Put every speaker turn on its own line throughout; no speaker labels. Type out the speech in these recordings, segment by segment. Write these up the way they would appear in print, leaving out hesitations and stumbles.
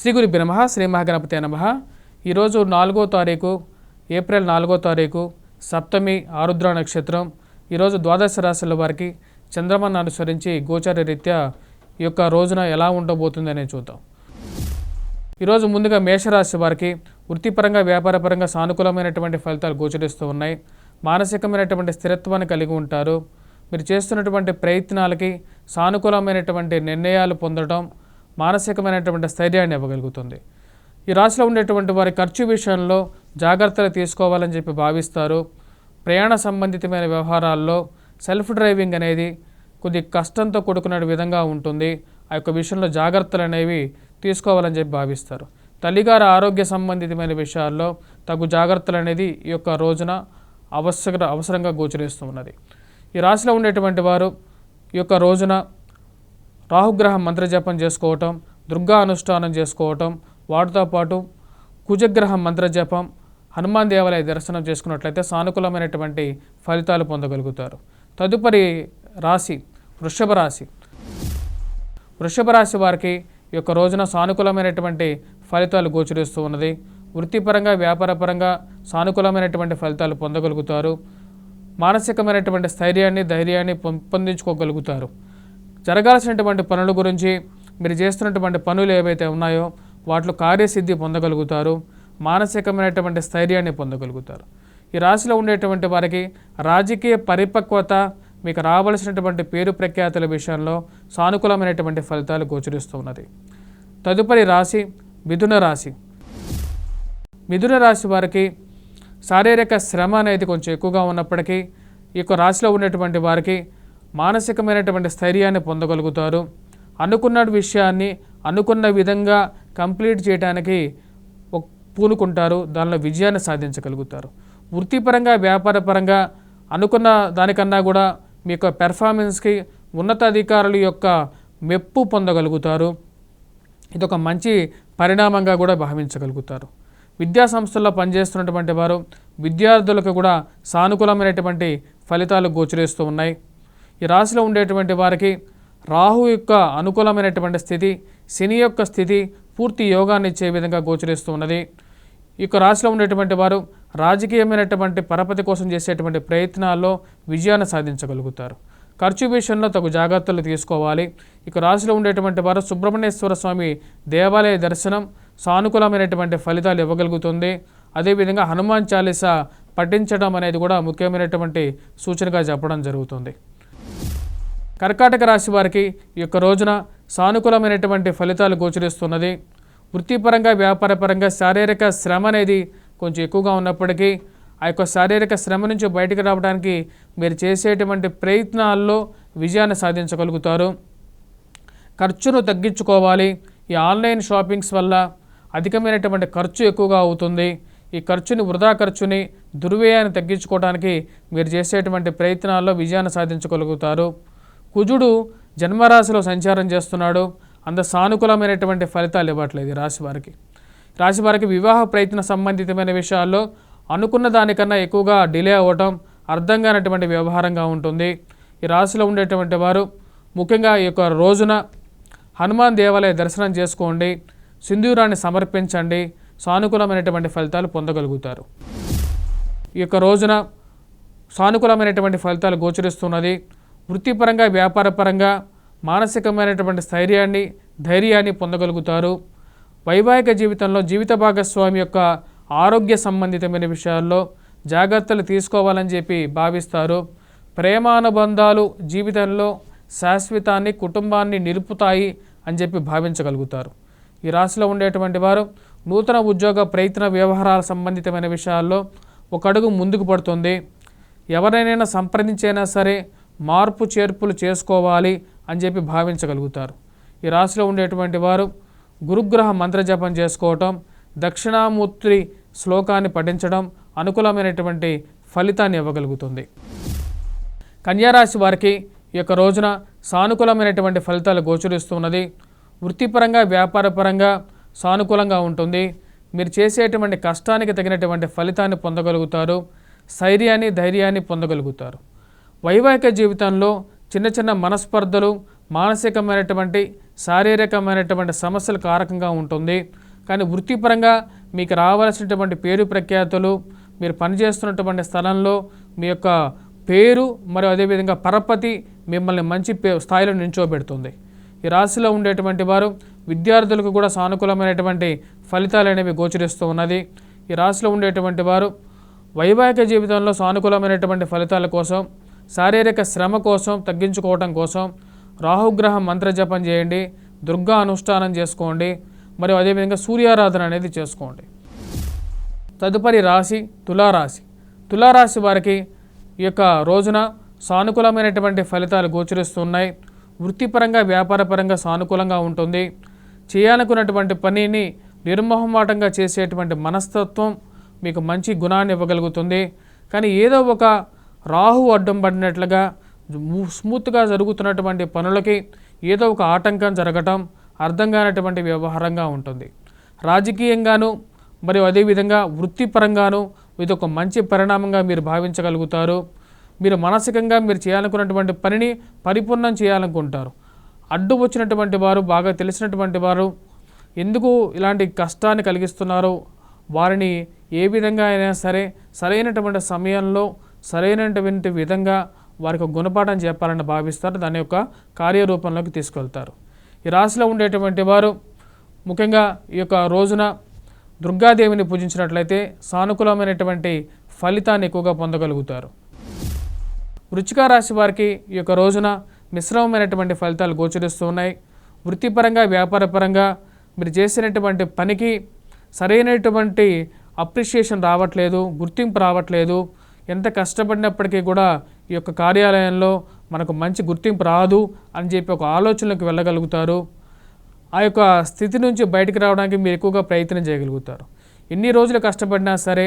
శ్రీ గురుభ్యో నమః. శ్రీ మహాగణపతే నమః. ఈరోజు 4వ తారీఖు ఏప్రిల్ 4వ తారీఖు సప్తమి ఆరుద్ర నక్షత్రం. ఈరోజు ద్వాదశ రాశుల వారికి చంద్రమాన్ని అనుసరించి గోచార రీత్యా ఈ యొక్క రోజున ఎలా ఉండబోతుందనే చూద్దాం. ఈరోజు ముందుగా మేషరాశి వారికి వృత్తిపరంగా వ్యాపారపరంగా సానుకూలమైనటువంటి ఫలితాలు గోచరిస్తూ ఉన్నాయి. మానసికమైనటువంటి స్థిరత్వాన్ని కలిగి ఉంటారు. మీరు చేస్తున్నటువంటి ప్రయత్నాలకి సానుకూలమైనటువంటి నిర్ణయాలు పొందడం మానసికమైనటువంటి స్థైర్యాన్ని ఇవ్వగలుగుతుంది. ఈ రాశిలో ఉండేటువంటి వారి ఖర్చు విషయంలో జాగ్రత్తలు తీసుకోవాలని చెప్పి భావిస్తారు. ప్రయాణ సంబంధితమైన వ్యవహారాల్లో సెల్ఫ్ డ్రైవింగ్ అనేది కొద్ది కష్టంతో కూడుకున్న విధంగా ఉంటుంది. ఆ యొక్క విషయంలో జాగ్రత్తలు అనేవి తీసుకోవాలని చెప్పి భావిస్తారు. తల్లిగారి ఆరోగ్య సంబంధితమైన విషయాల్లో తగు జాగ్రత్తలు అనేది ఈ యొక్క రోజున అవసరంగా గోచరిస్తూ ఉన్నది. ఈ రాశిలో ఉండేటువంటి వారు ఈ యొక్క రోజున రాహుగ్రహం మంత్రజపం చేసుకోవటం, దుర్గా అనుష్ఠానం చేసుకోవటం, వాటితో పాటు కుజగ్రహం మంత్రజపం, హనుమాన్ దేవాలయ దర్శనం చేసుకున్నట్లయితే సానుకూలమైనటువంటి ఫలితాలు పొందగలుగుతారు. తదుపరి రాశి వృషభ రాశి. వృషభ రాశి వారికి ఈ యొక్క రోజున సానుకూలమైనటువంటి ఫలితాలు గోచరిస్తూ ఉన్నది. వృత్తిపరంగా వ్యాపారపరంగా సానుకూలమైనటువంటి ఫలితాలు పొందగలుగుతారు. మానసికమైనటువంటి స్థైర్యాన్ని ధైర్యాన్ని పెంపొందించుకోగలుగుతారు. జరగాల్సినటువంటి పనుల గురించి మీరు చేస్తున్నటువంటి పనులు ఏవైతే ఉన్నాయో వాటిలో కార్యసిద్ధి పొందగలుగుతారు. మానసికమైనటువంటి స్థైర్యాన్ని పొందగలుగుతారు. ఈ రాశిలో ఉండేటువంటి వారికి రాజకీయ పరిపక్వత, మీకు రావాల్సినటువంటి పేరు ప్రఖ్యాతుల విషయంలో సానుకూలమైనటువంటి ఫలితాలు గోచరిస్తూ ఉన్నది. తదుపరి రాశి మిథున రాశి. మిథున రాశి వారికి శారీరక శ్రమ అనేది కొంచెం ఎక్కువగా ఉన్నప్పటికీ ఈ యొక్క రాశిలో ఉండేటువంటి వారికి మానసికమైనటువంటి స్థైర్యాన్ని పొందగలుగుతారు. అనుకున్న విషయాన్ని అనుకున్న విధంగా కంప్లీట్ చేయడానికి పూనుకుంటారు. దానిలో విజయాన్ని సాధించగలుగుతారు. వృత్తిపరంగా వ్యాపారపరంగా అనుకున్న దానికన్నా కూడా మీ యొక్క పెర్ఫార్మెన్స్కి ఉన్నతాధికారుల యొక్క మెప్పు పొందగలుగుతారు. ఇదొక మంచి పరిణామంగా కూడా భావించగలుగుతారు. విద్యా సంస్థల్లో పనిచేస్తున్నటువంటి వారు విద్యార్థులకు కూడా సానుకూలమైనటువంటి ఫలితాలు గోచరిస్తూ ఉన్నాయి. ఈ రాశిలో ఉండేటువంటి వారికి రాహు యొక్క అనుకూలమైనటువంటి స్థితి, శని యొక్క స్థితి పూర్తి యోగాన్ని ఇచ్చే విధంగా గోచరిస్తూ ఉన్నది. ఈ యొక్క రాశిలో ఉండేటువంటి వారు రాజకీయమైనటువంటి పరపతి కోసం చేసేటువంటి ప్రయత్నాల్లో విజయాన్ని సాధించగలుగుతారు. ఖర్చు విషయంలో తగు జాగ్రత్తలు తీసుకోవాలి. ఇక రాశిలో ఉండేటువంటి వారు సుబ్రహ్మణ్యేశ్వర స్వామి దేవాలయ దర్శనం సానుకూలమైనటువంటి ఫలితాలు ఇవ్వగలుగుతుంది. అదేవిధంగా హనుమాన్ చాలీసా పఠించడం అనేది కూడా ముఖ్యమైనటువంటి సూచనగా చెప్పడం జరుగుతుంది. కర్కాటక రాశి వారికి ఈ యొక్క రోజున సానుకూలమైనటువంటి ఫలితాలు గోచరిస్తున్నది. వృత్తిపరంగా వ్యాపారపరంగా శారీరక శ్రమ అనేది కొంచెం ఎక్కువగా ఉన్నప్పటికీ ఆ యొక్క శారీరక శ్రమ నుంచి బయటకు రావడానికి మీరు చేసేటువంటి ప్రయత్నాల్లో విజయాన్ని సాధించగలుగుతారు. ఖర్చును తగ్గించుకోవాలి. ఈ ఆన్లైన్ షాపింగ్స్ వల్ల అధికమైనటువంటి ఖర్చు ఎక్కువగా అవుతుంది. ఈ వృధా ఖర్చుని దుర్వ్యయాన్ని తగ్గించుకోవడానికి మీరు చేసేటువంటి ప్రయత్నాల్లో విజయాన్ని సాధించగలుగుతారు. కుజుడు జన్మరాశిలో సంచారం చేస్తున్నాడు. అంత సానుకూలమైనటువంటి ఫలితాలు ఇవ్వట్లేదు రాశి వారికి వివాహ ప్రయత్న సంబంధితమైన విషయాల్లో అనుకున్న దానికన్నా ఎక్కువగా డిలే అవ్వటం అర్థం కానటువంటి వ్యవహారంగా ఉంటుంది. ఈ రాశిలో ఉండేటువంటి వారు ముఖ్యంగా ఈ యొక్క రోజున హనుమాన్ దేవాలయ దర్శనం చేసుకోండి, సింధూరాన్ని సమర్పించండి, సానుకూలమైనటువంటి ఫలితాలు పొందగలుగుతారు. ఈ యొక్క రోజున సానుకూలమైనటువంటి ఫలితాలు గోచరిస్తున్నది. వృత్తిపరంగా వ్యాపారపరంగా మానసికమైనటువంటి స్థైర్యాన్ని ధైర్యాన్ని పొందగలుగుతారు. వైవాహిక జీవితంలో జీవిత భాగస్వామి యొక్క ఆరోగ్య సంబంధితమైన విషయాల్లో జాగ్రత్తలు తీసుకోవాలని చెప్పి భావిస్తారు. ప్రేమానుబంధాలు జీవితంలో శాశ్వతాన్ని కుటుంబాన్ని నిలుపుతాయి అని చెప్పి భావించగలుగుతారు. ఈ రాశిలో ఉండేటువంటి వారు నూతన ఉద్యోగ ప్రయత్న వ్యవహారాల సంబంధితమైన విషయాల్లో ఒక అడుగు ముందుకు పడుతుంది. ఎవరైనా సంప్రదించైనా సరే మార్పు చేర్పులు చేసుకోవాలి అని చెప్పి భావించగలుగుతారు. ఈ రాశిలో ఉండేటువంటి వారు గురుగ్రహ మంత్రజపం చేసుకోవటం, దక్షిణామూర్తి శ్లోకాన్ని పఠించడం అనుకూలమైనటువంటి ఫలితాన్ని ఇవ్వగలుగుతుంది. కన్యారాశి వారికి ఈ యొక్క రోజున సానుకూలమైనటువంటి ఫలితాలు గోచరిస్తున్నది. వృత్తిపరంగా వ్యాపారపరంగా సానుకూలంగా ఉంటుంది. మీరు చేసేటువంటి కష్టానికి తగినటువంటి ఫలితాన్ని పొందగలుగుతారు. స్థైర్యాన్ని ధైర్యాన్ని పొందగలుగుతారు. వైవాహిక జీవితంలో చిన్న చిన్న మనస్పర్ధలు, మానసికమైనటువంటి శారీరకమైనటువంటి సమస్యలు కారకంగా ఉంటుంది. కానీ వృత్తిపరంగా మీకు రావాల్సినటువంటి పేరు ప్రఖ్యాతులు, మీరు పనిచేస్తున్నటువంటి స్థలంలో మీ యొక్క పేరు మరియు అదేవిధంగా పరపతి మిమ్మల్ని మంచి స్థాయిలో నిల్చోబెడుతుంది. ఈ రాశిలో ఉండేటువంటి వారు విద్యార్థులకు కూడా సానుకూలమైనటువంటి ఫలితాలు అనేవి గోచరిస్తూ ఉన్నది. ఈ రాశిలో ఉండేటువంటి వారు వైవాహిక జీవితంలో సానుకూలమైనటువంటి ఫలితాల కోసం, శారీరక శ్రమ కోసం తగ్గించుకోవడం కోసం రాహుగ్రహ మంత్రజపం చేయండి, దుర్గా అనుష్ఠానం చేసుకోండి, మరియు అదేవిధంగా సూర్యారాధన అనేది చేసుకోండి. తదుపరి రాశి తులారాశి. తులారాశి వారికి ఈ యొక్క రోజున సానుకూలమైనటువంటి ఫలితాలు గోచరిస్తున్నాయి. వృత్తిపరంగా వ్యాపారపరంగా సానుకూలంగా ఉంటుంది. చేయాలనుకున్నటువంటి పనిని నిర్మోహమాటంగా చేసేటువంటి మనస్తత్వం మీకు మంచి గుణాన్ని ఇవ్వగలుగుతుంది. కానీ ఏదో ఒక రాహు అడ్డం పడినట్లుగా స్మూత్గా జరుగుతున్నటువంటి పనులకి ఏదో ఒక ఆటంకం జరగటం అర్థం కానటువంటి వ్యవహారంగా ఉంటుంది. రాజకీయంగాను మరియు అదేవిధంగా వృత్తిపరంగాను ఇది ఒక మంచి పరిణామంగా మీరు భావించగలుగుతారు. మీరు మానసికంగా మీరు చేయాలనుకున్నటువంటి పనిని పరిపూర్ణం చేయాలనుకుంటారు. అడ్డు వచ్చినటువంటి వారు, బాగా తెలిసినటువంటి వారు ఎందుకు ఇలాంటి కష్టాన్ని కలిగిస్తున్నారో వారిని ఏ విధంగా అయినా సరే సరైనటువంటి సమయంలో సరైనటువంటి విధంగా వారికి గుణపాఠం చెప్పాలని భావిస్తారు. దాని యొక్క కార్యరూపంలోకి తీసుకెళ్తారు. ఈ రాశిలో ఉండేటువంటి వారు ముఖ్యంగా ఈ యొక్క రోజున దుర్గాదేవిని పూజించినట్లయితే సానుకూలమైనటువంటి ఫలితాన్ని ఎక్కువగా పొందగలుగుతారు. వృశ్చిక రాశి వారికి ఈ యొక్క రోజున మిశ్రమమైనటువంటి ఫలితాలు గోచరిస్తూ ఉన్నాయి. వృత్తిపరంగా వ్యాపారపరంగా మీరు చేసినటువంటి పనికి సరైనటువంటి అప్రిషియేషన్ రావట్లేదు, గుర్తింపు రావట్లేదు. ఎంత కష్టపడినప్పటికీ కూడా ఈ యొక్క కార్యాలయంలో మనకు మంచి గుర్తింపు రాదు అని చెప్పి ఒక ఆలోచనలకు వెళ్ళగలుగుతారు. ఆ యొక్క స్థితి నుంచి బయటికి రావడానికి మీరు ఎక్కువగా ప్రయత్నం చేయగలుగుతారు. ఎన్ని రోజులు కష్టపడినా సరే,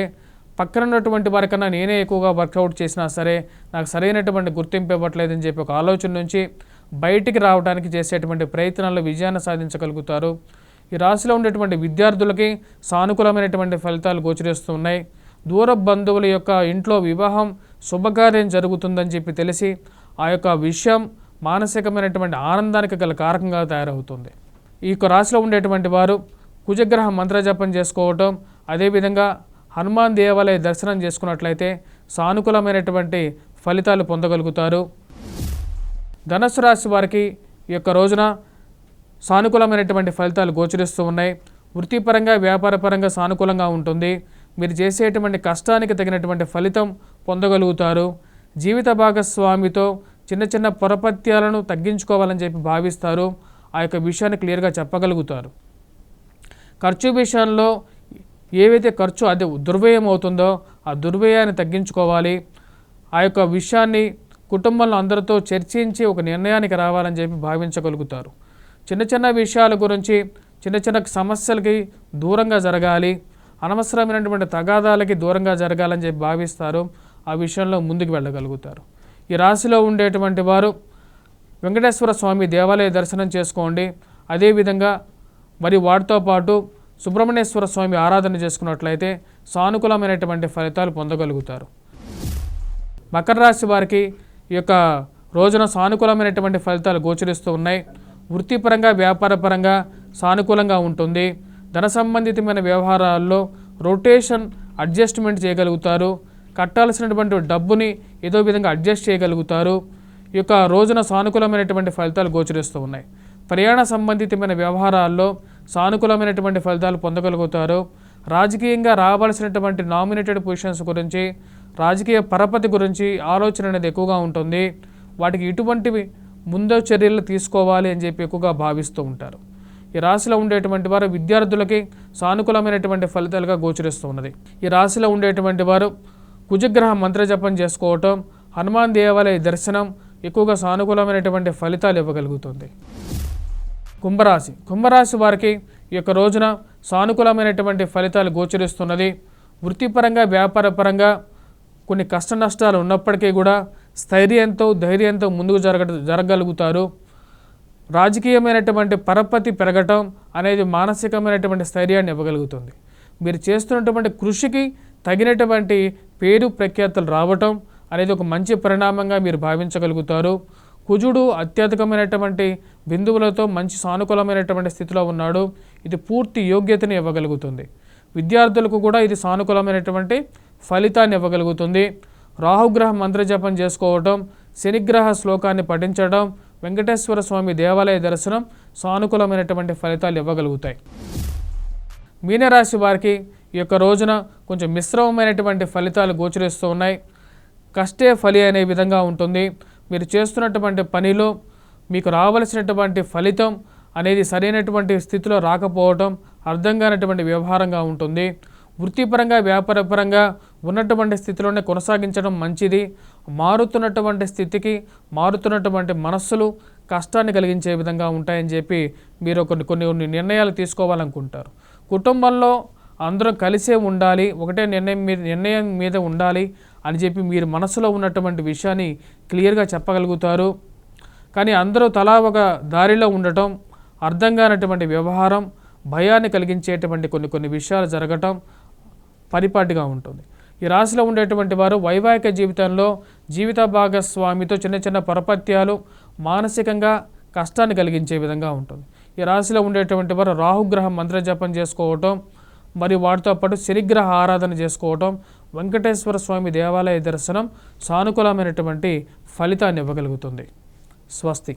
పక్కన ఉన్నటువంటి వారికన్నా నేనే ఎక్కువగా వర్కౌట్ చేసినా సరే నాకు సరైనటువంటి గుర్తింపు ఇవ్వట్లేదని చెప్పి ఒక ఆలోచన నుంచి బయటికి రావడానికి చేసేటువంటి ప్రయత్నాల్లో విజయాన్ని సాధించగలుగుతారు. ఈ రాశిలో ఉండేటువంటి విద్యార్థులకి సానుకూలమైనటువంటి ఫలితాలు గోచరిస్తున్నాయి. దూర బంధువుల యొక్క ఇంట్లో వివాహం శుభకార్యం జరుగుతుందని చెప్పి తెలిసి ఆ యొక్క విషయం మానసికమైనటువంటి ఆనందానికి గల కారకంగా తయారవుతుంది. ఈ యొక్క రాశిలో ఉండేటువంటి వారు కుజగ్రహ మంత్రజపం చేసుకోవటం, అదేవిధంగా హనుమాన్ దేవాలయ దర్శనం చేసుకున్నట్లయితే సానుకూలమైనటువంటి ఫలితాలు పొందగలుగుతారు. ధనుస్సు రాశి వారికి ఈ యొక్క రోజున సానుకూలమైనటువంటి ఫలితాలు గోచరిస్తూ ఉన్నాయి. వృత్తిపరంగా వ్యాపారపరంగా సానుకూలంగా ఉంటుంది. మీరు చేసేటువంటి కష్టానికి తగినటువంటి ఫలితం పొందగలుగుతారు. జీవిత భాగస్వామితో చిన్న చిన్న పొరపత్యాలను తగ్గించుకోవాలని చెప్పి భావిస్తారు. ఆ యొక్క విషయాన్ని క్లియర్గా చెప్పగలుగుతారు. ఖర్చు విషయంలో ఏవైతే ఖర్చు అది దుర్వ్యయం అవుతుందో ఆ దుర్వ్యయాన్ని తగ్గించుకోవాలి. ఆ యొక్క విషయాన్ని కుటుంబంలో అందరితో చర్చించి ఒక నిర్ణయానికి రావాలని చెప్పి భావించగలుగుతారు. చిన్న చిన్న విషయాల గురించి, చిన్న చిన్న సమస్యలకి దూరంగా జరగాలి, అనవసరమైనటువంటి తగాదాలకి దూరంగా జరగాలని చెప్పి భావిస్తారు. ఆ విషయంలో ముందుకు వెళ్ళగలుగుతారు. ఈ రాశిలో ఉండేటువంటి వారు వెంకటేశ్వర స్వామి దేవాలయ దర్శనం చేసుకోండి. అదేవిధంగా మరి వాటితో పాటు సుబ్రహ్మణ్యేశ్వర స్వామి ఆరాధన చేసుకున్నట్లయితే సానుకూలమైనటువంటి ఫలితాలు పొందగలుగుతారు. మకర రాశి వారికి ఈ యొక్క రోజున సానుకూలమైనటువంటి ఫలితాలు గోచరిస్తూ ఉన్నాయి. వృత్తిపరంగా వ్యాపారపరంగా సానుకూలంగా ఉంటుంది. ధన సంబంధితమైన వ్యవహారాల్లో రొటేషన్ అడ్జస్ట్మెంట్ చేయగలుగుతారు. కట్టాల్సినటువంటి డబ్బుని ఏదో విధంగా అడ్జస్ట్ చేయగలుగుతారు. ఈ యొక్క రోజున సానుకూలమైనటువంటి ఫలితాలు గోచరిస్తూ ఉన్నాయి. ప్రయాణ సంబంధితమైన వ్యవహారాల్లో సానుకూలమైనటువంటి ఫలితాలు పొందగలుగుతారు. రాజకీయంగా రావాల్సినటువంటి నామినేటెడ్ పొజిషన్స్ గురించి, రాజకీయ పరపతి గురించి ఆలోచన అనేది ఎక్కువగా ఉంటుంది. వాటికి ఇటువంటివి ముందు చర్యలు తీసుకోవాలి అని చెప్పి ఎక్కువగా భావిస్తూ ఉంటారు. ఈ రాశిలో ఉండేటువంటి వారు విద్యార్థులకి సానుకూలమైనటువంటి ఫలితాలుగా గోచరిస్తూ ఉన్నది. ఈ రాశిలో ఉండేటువంటి వారు కుజగ్రహ మంత్రజపం చేసుకోవటం, హనుమాన్ దేవాలయ దర్శనం ఎక్కువగా సానుకూలమైనటువంటి ఫలితాలు ఇవ్వగలుగుతుంది. కుంభరాశి వారికి ఈ యొక్క రోజున సానుకూలమైనటువంటి ఫలితాలు గోచరిస్తున్నది. వృత్తిపరంగా వ్యాపారపరంగా కొన్ని కష్ట నష్టాలు ఉన్నప్పటికీ కూడా స్థైర్యంతో ధైర్యంతో ముందుకు జరగగలుగుతారు. రాజకీయమైనటువంటి పరపతి పెరగటం అనేది మానసికమైనటువంటి స్థైర్యాన్ని ఇవ్వగలుగుతుంది. మీరు చేస్తున్నటువంటి కృషికి తగినటువంటి పేరు ప్రఖ్యాతులు రావటం అనేది ఒక మంచి పరిణామంగా మీరు భావించగలుగుతారు. కుజుడు అత్యధికమైనటువంటి బిందువులతో మంచి సానుకూలమైనటువంటి స్థితిలో ఉన్నాడు. ఇది పూర్తి యోగ్యతని ఇవ్వగలుగుతుంది. విద్యార్థులకు కూడా ఇది సానుకూలమైనటువంటి ఫలితాన్ని ఇవ్వగలుగుతుంది. రాహుగ్రహ మంత్రజపం చేసుకోవటం, శనిగ్రహ శ్లోకాన్ని పఠించడం, వెంకటేశ్వర స్వామి దేవాలయ దర్శనం సానుకూలమైనటువంటి ఫలితాలు ఇవ్వగలుగుతాయి. మీనరాశి వారికి ఈ యొక్క రోజున కొంచెం మిశ్రమమైనటువంటి ఫలితాలు గోచరిస్తూ ఉన్నాయి. కష్టే ఫలి అనే విధంగా ఉంటుంది. మీరు చేస్తున్నటువంటి పనిలో మీకు రావలసినటువంటి ఫలితం అనేది సరైనటువంటి స్థితిలో రాకపోవటం అర్థం కానటువంటి వ్యవహారంగా ఉంటుంది. వృత్తిపరంగా వ్యాపారపరంగా ఉన్నటువంటి స్థితిలోనే కొనసాగించడం మంచిది. మారుతున్నటువంటి స్థితికి మారుతున్నటువంటి మనస్సులు కష్టాన్ని కలిగించే విధంగా ఉంటాయని చెప్పి మీరు కొన్ని నిర్ణయాలు తీసుకోవాలనుకుంటారు. కుటుంబంలో అందరం కలిసే ఉండాలి, ఒకటే నిర్ణయం మీద ఉండాలి అని చెప్పి మీరు మనసులో ఉన్నటువంటి విషయాన్ని క్లియర్గా చెప్పగలుగుతారు. కానీ అందరూ తలా ఒక దారిలో ఉండటం, అర్థం కానటువంటి వ్యవహారం, భయాన్ని కలిగించేటువంటి కొన్ని విషయాలు జరగటం పరిపాటిగా ఉంటుంది. ఈ రాశిలో ఉండేటువంటి వారు వైవాహిక జీవితంలో జీవిత భాగస్వామితో చిన్న పరపత్యాలు మానసికంగా కష్టాన్ని కలిగించే విధంగా ఉంటుంది. ఈ రాశిలో ఉండేటువంటి వారు రాహుగ్రహం మంత్రజపం చేసుకోవటం, మరియు వాటితో పాటు శనిగ్రహ ఆరాధన చేసుకోవటం, వెంకటేశ్వర స్వామి దేవాలయ దర్శనం సానుకూలమైనటువంటి ఫలితాన్ని ఇవ్వగలుగుతుంది. స్వస్తి.